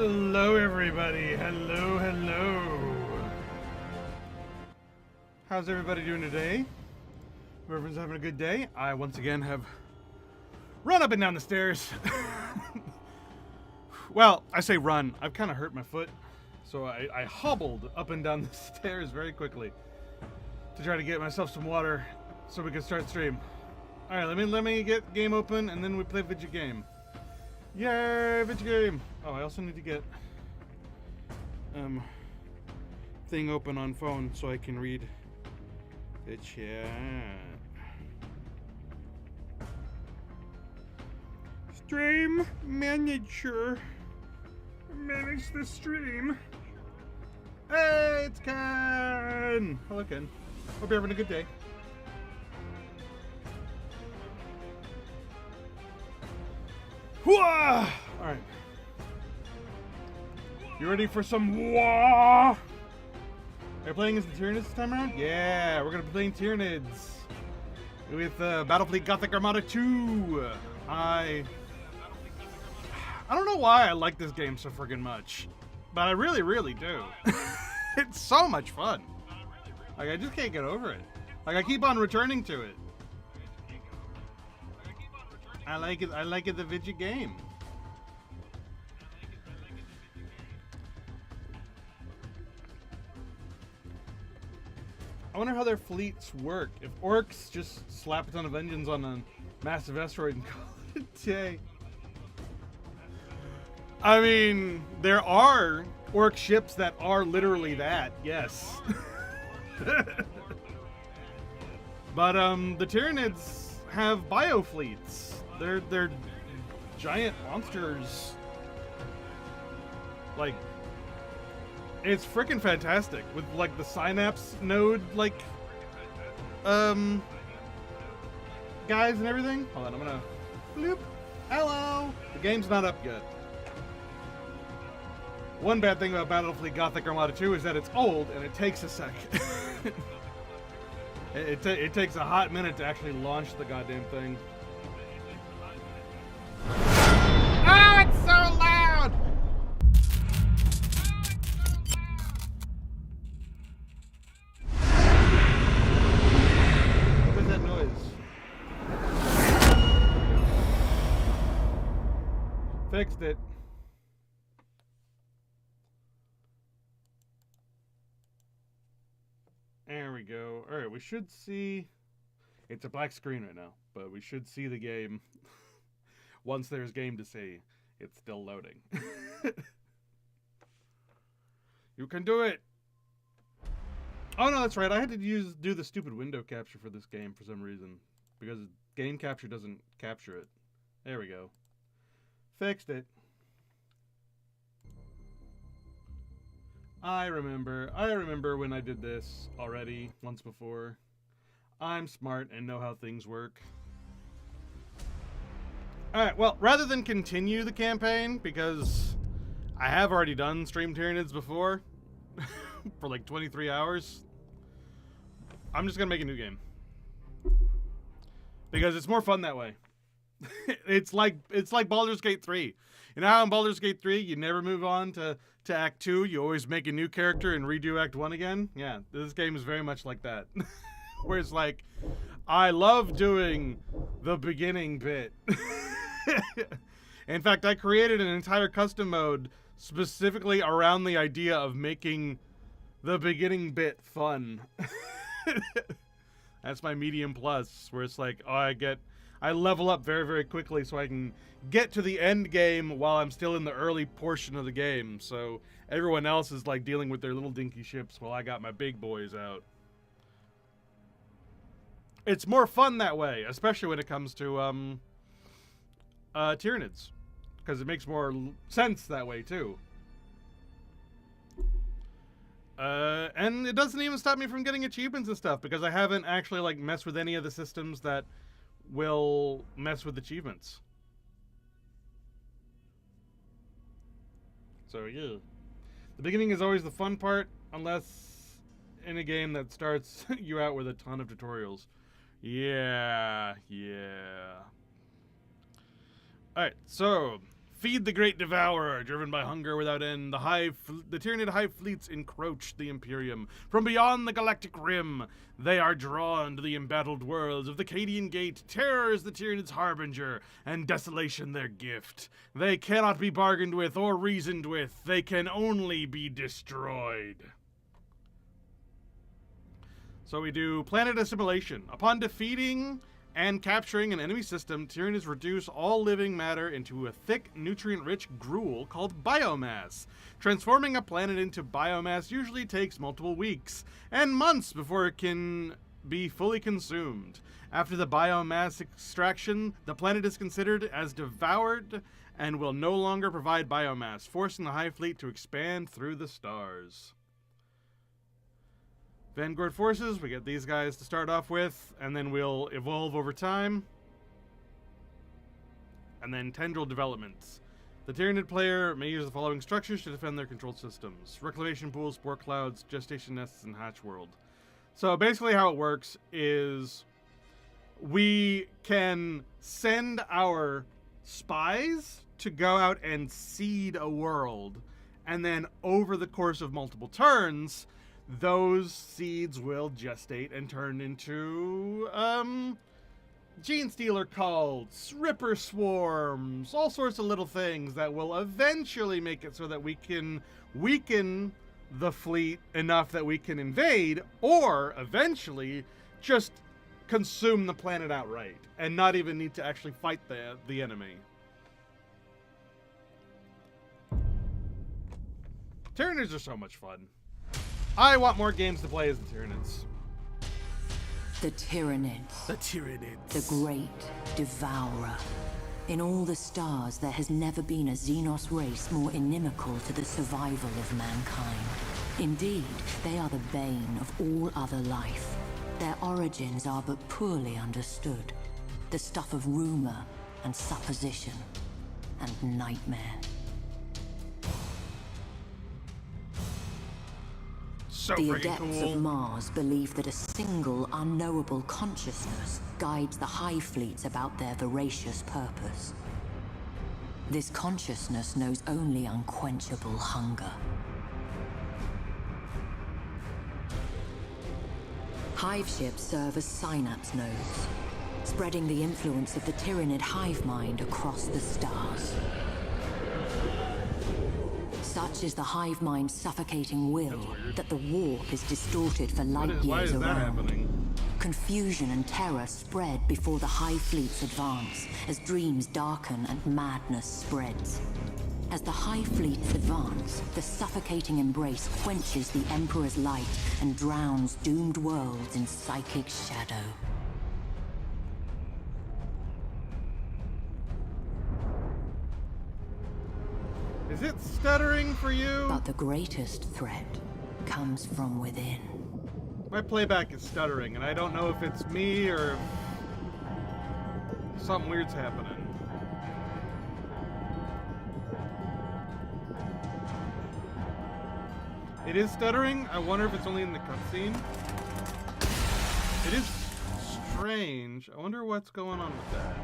Hello, everybody. Hello, hello. How's everybody doing today? Whoever's having a good day. I once again have run up and down the stairs. Well, I say run. I've kind of hurt my foot, so I hobbled up and down the stairs very quickly to try to get myself some water so we can start stream. All right, let me get game open and then we play video game. Yay, video game! Oh, I also need to get thing open on phone so I can read the chat. Stream manager. Manage the stream. Hey, it's Ken! Hello, Ken. Hope you're having a good day. Whoa! Alright. You ready for some wah? Are you playing as the Tyranids this time around? Yeah, we're gonna be playing Tyranids with Battlefleet Gothic Armada 2. I don't know why I like this game so friggin' much, but I really, really do. It's so much fun. Like, I just can't get over it. Like, I keep on returning to it. I like it the video game. I wonder how their fleets work. If orcs just slap a ton of engines on a massive asteroid and call it a day. I mean, there are orc ships that are literally that, yes. But the Tyranids have biofleets. They're giant monsters. Like, it's freaking fantastic with like the synapse node like guys and everything. Hold on, I'm gonna bloop. Hello. The game's not up yet. One bad thing about Battlefleet Gothic Armada 2 is that it's old and it takes a second. it takes a hot minute to actually launch the goddamn thing. Oh, it's so loud! What is that noise? Fixed it. There we go. Alright, we should see... It's a black screen right now, but we should see the game. Once there's game to see, it's still loading. You can do it! Oh no, that's right. I had to do the stupid window capture for this game for some reason. Because game capture doesn't capture it. There we go. Fixed it. I remember when I did this already once before. I'm smart and know how things work. Alright, well, rather than continue the campaign, because I have already done Stream Tyranids before, for like 23 hours, I'm just gonna make a new game. Because it's more fun that way. It's like Baldur's Gate 3. You know how in Baldur's Gate 3, you never move on to Act 2, you always make a new character and redo Act 1 again? Yeah, this game is very much like that. Where it's like, I love doing the beginning bit. In fact, I created an entire custom mode specifically around the idea of making the beginning bit fun. That's my medium plus, where it's like, oh, I level up very, very quickly so I can get to the end game while I'm still in the early portion of the game. So everyone else is like dealing with their little dinky ships while I got my big boys out. It's more fun that way, especially when it comes to Tyranids, because it makes more sense that way too. And it doesn't even stop me from getting achievements and stuff, because I haven't actually like messed with any of the systems that will mess with achievements. So yeah, the beginning is always the fun part, unless in a game that starts you out with a ton of tutorials. Yeah. Alright, so Feed the great devourer, driven by hunger without end. The Tyranid hive fleets encroach the Imperium. From beyond the galactic rim, they are drawn to the embattled worlds of the Cadian Gate. Terror is the Tyranid's harbinger, and desolation their gift. They cannot be bargained with or reasoned with. They can only be destroyed. So we do planet assimilation. Upon defeating and capturing an enemy system, Tyranids reduce all living matter into a thick, nutrient-rich gruel called biomass. Transforming a planet into biomass usually takes multiple weeks and months before it can be fully consumed. After the biomass extraction, the planet is considered as devoured and will no longer provide biomass, forcing the Hive Fleet to expand through the stars. Vanguard forces, we get these guys to start off with, and then we'll evolve over time. And then tendril developments. The Tyranid player may use the following structures to defend their controlled systems: reclamation pools, spore clouds, gestation nests, and hatch world. So basically how it works is we can send our spies to go out and seed a world, and then over the course of multiple turns, those seeds will gestate and turn into, gene stealer cults, ripper swarms, all sorts of little things that will eventually make it so that we can weaken the fleet enough that we can invade, or eventually just consume the planet outright and not even need to actually fight the enemy. Tyranids are so much fun. I want more games to play as the Tyranids. The Tyranids. The Tyranids. The great devourer. In all the stars, there has never been a Xenos race more inimical to the survival of mankind. Indeed, they are the bane of all other life. Their origins are but poorly understood. The stuff of rumor and supposition and nightmare. So the freaking adepts cool. of Mars believe that a single unknowable consciousness guides the Hive Fleets about their voracious purpose. This consciousness knows only unquenchable hunger. Hive ships serve as synapse nodes, spreading the influence of the Tyranid hive mind across the stars. Such is the hive mind's suffocating will that the warp is distorted for light years around. Happening? Confusion and terror spread before the Hive Fleets advance, as dreams darken and madness spreads. As the Hive Fleets advance, the suffocating embrace quenches the Emperor's light and drowns doomed worlds in psychic shadow. Is it stuttering for you? But the greatest threat comes from within. My playback is stuttering, and I don't know if it's me or if something weird's happening. It is stuttering. I wonder if it's only in the cutscene. It is strange. I wonder what's going on with that.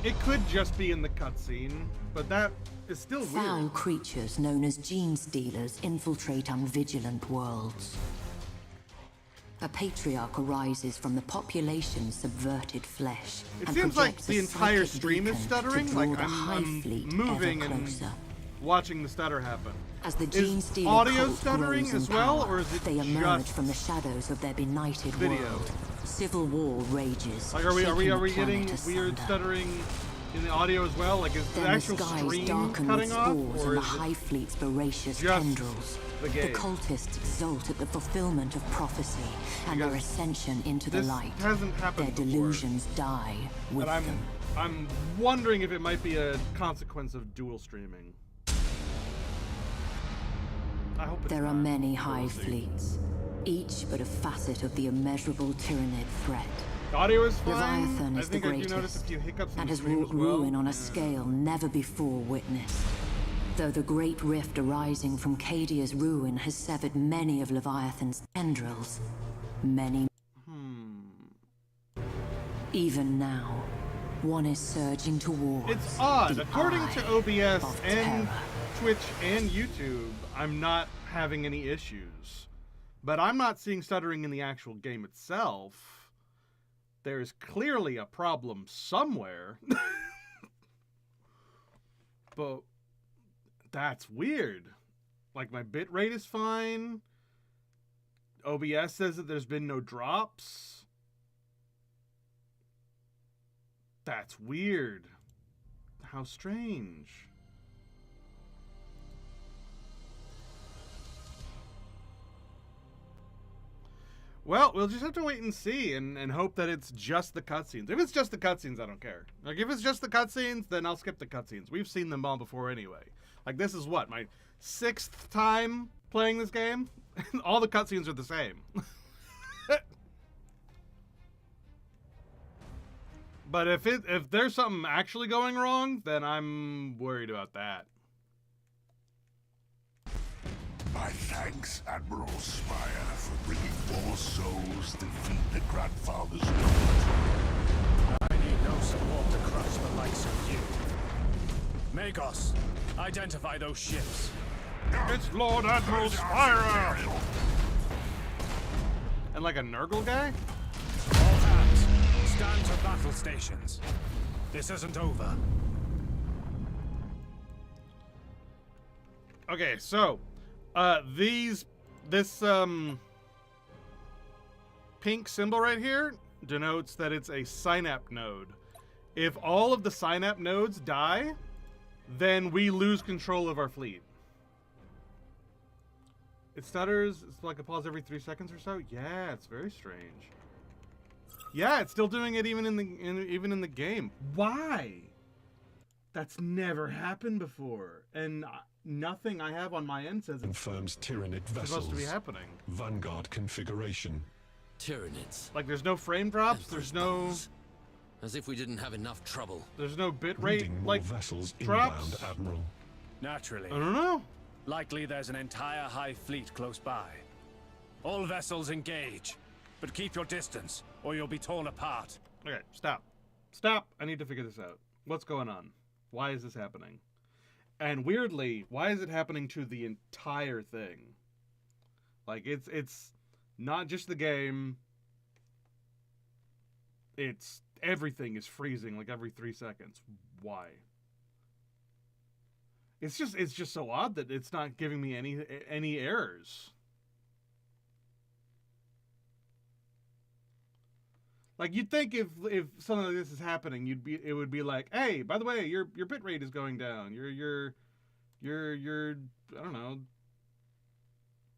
It could just be in the cutscene, but that is still weird. Foul creatures known as gene stealers infiltrate unvigilant worlds. A patriarch arises from the population's subverted flesh. It and seems like projects the a entire psychic stream is beacon stuttering, to draw like the I'm Hive Fleet moving ever and closer. watching the stutter happen. As the gene Is stealer audio cult stuttering grows in as well, power, or is it they emerge just from the shadows of their benighted video? world. Civil war rages. Like, are we shaking the getting planet weird asunder. stuttering in the audio as well? Like, is the Then the actual skies stream darken cutting with off, spores or and the is Hive Fleet's voracious just tendrils. the game? Cultists exult at the fulfillment of prophecy and their Because ascension into the this light. hasn't Their happened before. delusions die with And them. I'm wondering if it might be a consequence of dual streaming. I hope it's There are not. many We'll Hive see. Fleets, each but a facet of the immeasurable Tyranid threat. The audio is fine. Leviathan I is the think I do notice greatest, a few hiccups in and the has stream wrought as well. ruin on a Yeah. scale never before witnessed. Though the great rift arising from Cadia's ruin has severed many of Leviathan's tendrils, many... Even now, one is surging towards. It's odd. the According eye to OBS of and terror. Twitch and YouTube, I'm not having any issues. But I'm not seeing stuttering in the actual game itself. There's clearly a problem somewhere. But that's weird. Like, my bitrate is fine. OBS says that there's been no drops. That's weird. How strange. Well, we'll just have to wait and see and hope that it's just the cutscenes. If it's just the cutscenes, I don't care. Like, if it's just the cutscenes, then I'll skip the cutscenes. We've seen them all before anyway. Like, this is what, my 6th time playing this game? All the cutscenes are the same. But if there's something actually going wrong, then I'm worried about that. My thanks, Admiral Spire, for bringing more souls to feed the Grandfather's God. I need no support to crush the likes of you. Magos, identify those ships. It's Lord Admiral Spire! And like a Nurgle guy? All hands, stand to battle stations. This isn't over. Okay, so this pink symbol right here denotes that it's a synapse node. If all of the synapse nodes die, then we lose control of our fleet. It stutters. It's like a pause every 3 seconds or so. Yeah, it's very strange. Yeah, it's still doing it even in the game. Why? That's never happened before, and nothing I have on my end says it's Confirms Tyranid vessels. supposed to be happening. Vanguard configuration. Tyranids. Like, there's no frame drops. There's no. Footballs. As if we didn't have enough trouble. There's no bit Reading rate more like vessels drops. inbound, Admiral. Naturally. I don't know. Likely there's an entire high fleet close by. All vessels engage. But keep your distance, or you'll be torn apart. Okay, stop. Stop. I need to figure this out. What's going on? Why is this happening? And weirdly, why is it happening to the entire thing? Like, it's not just the game. It's everything is freezing like every 3 seconds. Why? It's just so odd that it's not giving me any errors. Like, you'd think if something like this is happening, it would be like, hey, by the way, your bitrate is going down. Your I don't know,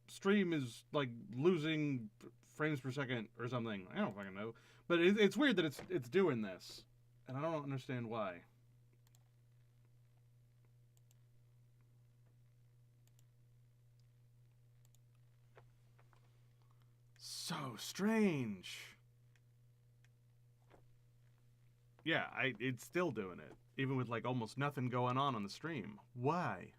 stream is like losing frames per second or something. I don't fucking know. But it's weird that it's doing this, and I don't understand why. So strange. Yeah, it's still doing it, even with like almost nothing going on the stream. Why?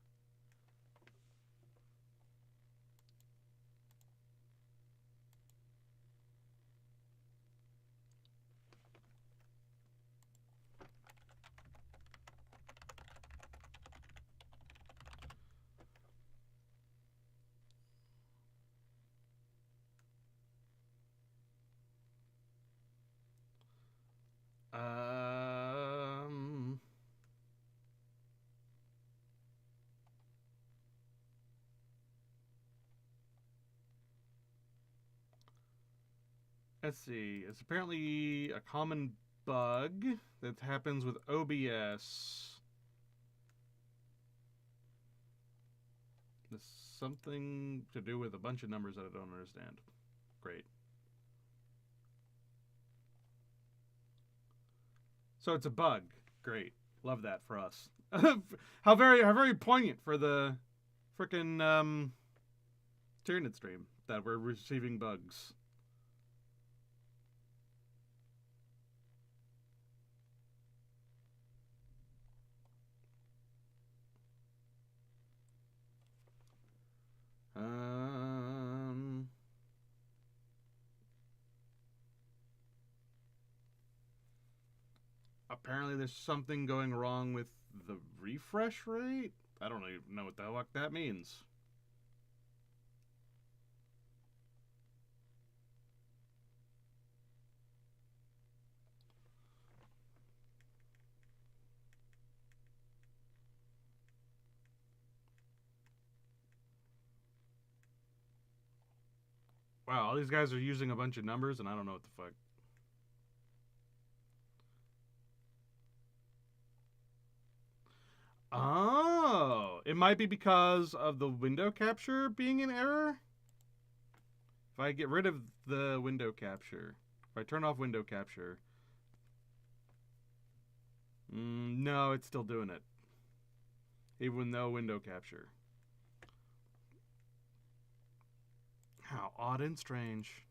Let's see. It's apparently a common bug that happens with OBS. There's something to do with a bunch of numbers that I don't understand. Great. So it's a bug. Great. Love that for us. how very poignant for the frickin' Tyranid stream that we're receiving bugs. apparently there's something going wrong with the refresh rate. I don't even know what the fuck that means. Wow, all these guys are using a bunch of numbers, and I don't know what the fuck. Oh, it might be because of the window capture being in error. If I get rid of the window capture, if I turn off window capture, no, it's still doing it. Even with no window capture. How odd and strange.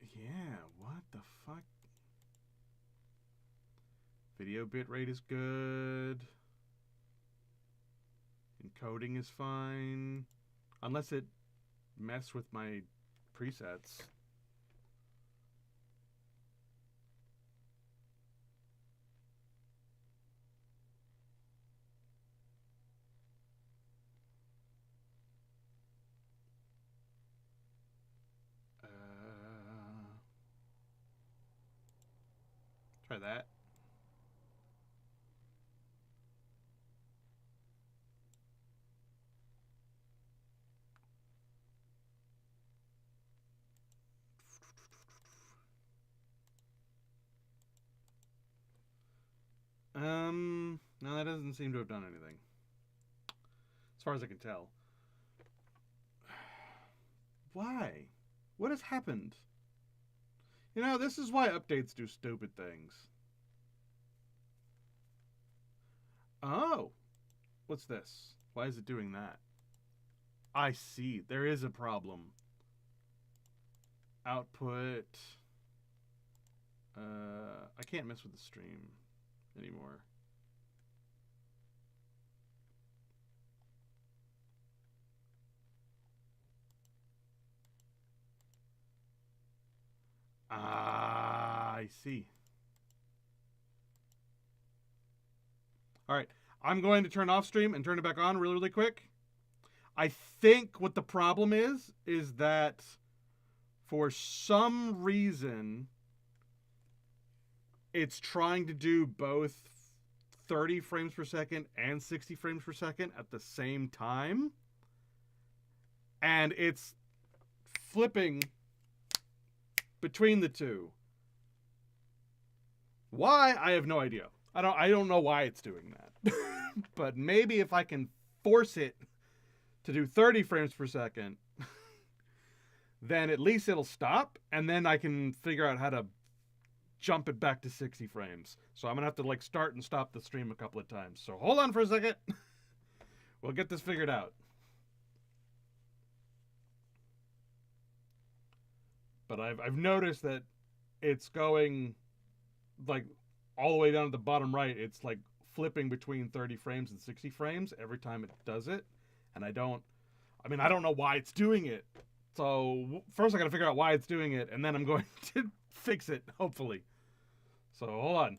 Yeah, what the fuck? Video bitrate is good. Encoding is fine. Unless it messed with my presets. Try that. No, that doesn't seem to have done anything. As far as I can tell. Why? What has happened? You know, this is why updates do stupid things. Oh. What's this? Why is it doing that? I see. There is a problem. Output. I can't mess with the stream anymore. I see. All right. I'm going to turn off stream and turn it back on really, really quick. I think what the problem is that for some reason, it's trying to do both 30 frames per second and 60 frames per second at the same time. And it's flipping between the two. Why? I have no idea. I don't know why it's doing that. But maybe if I can force it to do 30 frames per second, then at least it'll stop, and then I can figure out how to jump it back to 60 frames. So I'm gonna have to like start and stop the stream a couple of times. So hold on for a second. We'll get this figured out. But I've noticed that it's going like all the way down to the bottom right. It's like flipping between 30 frames and 60 frames every time it does it. And I don't know why it's doing it. So first I gotta figure out why it's doing it, and then I'm going to fix it, hopefully. So hold on.